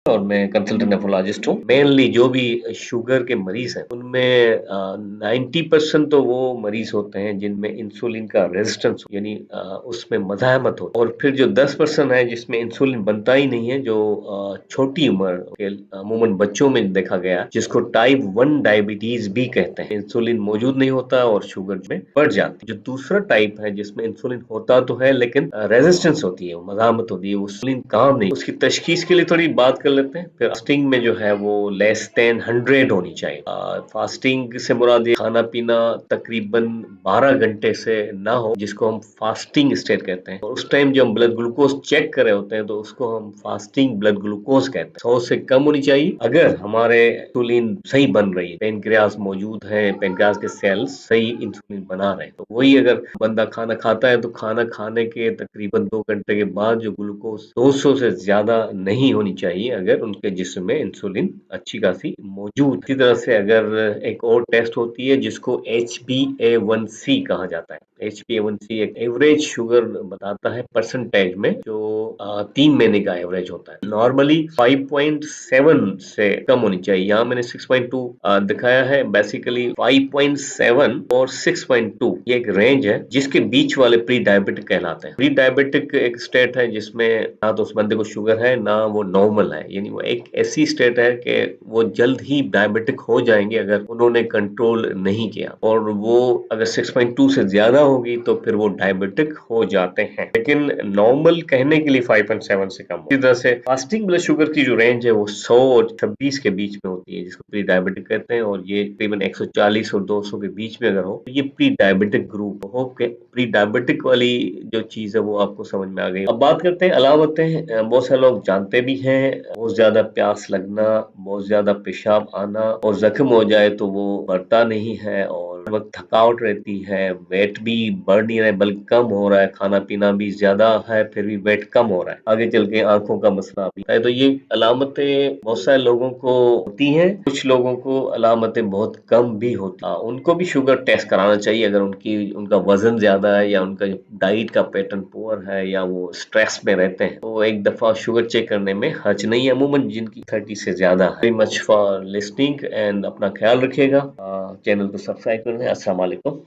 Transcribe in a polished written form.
और मैं consultant nephrologist हूँ। मेनली जो भी शुगर के मरीज़ हैं, उनमें 90% तो वो मरीज़ होते हैं जिनमें इंसुलिन का रेजिस्टेंस यानी उसमें मज़ाहमत हो, और फिर जो 10% है जिसमें इंसुलिन बनता ही नहीं है, जो छोटी उम्र के अमूमन बच्चों में देखा गया, जिसको टाइप 1 डायबिटीज़ भी कहते हैं। इंसुलिन मौजूद नहीं होता और शुगर में बढ़ जाती है। जो दूसरा टाइप है जिसमें इंसुलिन होता तो है लेकिन रेजिस्टेंस होती है, मज़ाहमत होती है, इंसुलिन काम नहीं, उसकी तशख़ीस के लिए थोड़ी बात कर लेते हैं। फिर फास्टिंग में जो है वो लेस देन 100 होनी चाहिए। फास्टिंग से मुराद ये खाना पीना तकरीबन 12 घंटे से ना हो, जिसको हम फास्टिंग स्टेट कहते हैं। और उस टाइम जो हम ब्लड ग्लूकोज चेक कर रहे होते हैं तो उसको हम फास्टिंग ब्लड ग्लूकोज कहते हैं। 100 से कम होनी चाहिए। अगर हमारे इंसुलिन सही बन रही है, पेनक्रियास मौजूद है, पेनक्रियास के सेल्स सही इंसुलिन बना रहे हैं, तो वही अगर बंदा खाना खाता है तो खाना खाने के तकरीबन 2 घंटे के बाद जो ग्लूकोज 200 से ज्यादा नहीं होनी चाहिए अगर उनके जिस्म में इंसुलिन अच्छी खासी मौजूद। इसी तरह से अगर एक और टेस्ट होती है जिसको HbA1c कहा जाता है। HbA1c एक एवरेज शुगर बताता है परसेंटेज में, जो 3 महीने का एवरेज होता है। नॉर्मली 5.7 से कम होनी चाहिए। यहाँ मैंने 6.2 दिखाया है। बेसिकली 5.7 और 6.2 ये एक रेंज है जिसके बीच वाले प्री डायबिटिक कहलाते हैं। प्री डायबिटिक एक स्टेट है जिसमें ना तो उस बंदे को शुगर है ना वो नॉर्मल है, यानी वो एक ऐसी स्टेट है कि वो जल्द ही डायबिटिक हो जाएंगे अगर उन्होंने कंट्रोल नहीं किया, और वो अगर 6.2 से ज्यादा होगी तो फिर वो डायबिटिक हो जाते हैं। लेकिन नॉर्मल कहने के लिए 5.7 से कम। इसी तरह से फास्टिंग ब्लड शुगर की जो रेंज है वो 100 और 26 के बीच में होती है, जिसको प्री डायबिटिक कहते हैं, और ये तकरीबन 140 और 200 के बीच में अगर हो तो ये प्री डायबिटिक ग्रुप हो। प्री डायबिटिक वाली जो चीज है वो आपको समझ में आ गई। अब बात करते हैं अलामतें। बहुत सारे लोग जानते भी हैं, बहुत ज्यादा प्यास लगना, बहुत ज्यादा पेशाब आना, और जख्म हो जाए तो वो बढ़ता नहीं है, और वक्त थकावट रहती है, वेट भी बढ़ नहीं रहा है बल्कि कम हो रहा है, खाना पीना भी ज्यादा है फिर भी वेट कम हो रहा है, आगे चल के आंखों का मसला भी है। तो ये अलामतें बहुत सारे लोगों को होती हैं, कुछ लोगों को अलामतें बहुत कम भी होती हैं। उनको भी शुगर टेस्ट कराना चाहिए अगर उनका वजन ज्यादा है, या उनका डाइट का पैटर्न पुअर है, या वो स्ट्रेस में रहते हैं, तो एक दफा शुगर चेक करने में हर्ज नहीं है, अमूमन जिनकी 30 से ज्यादा है। Very much for listening and अपना ख्याल रखिएगा। चैनल को सब्सक्राइब करें। अस्सलाम वालेकुम।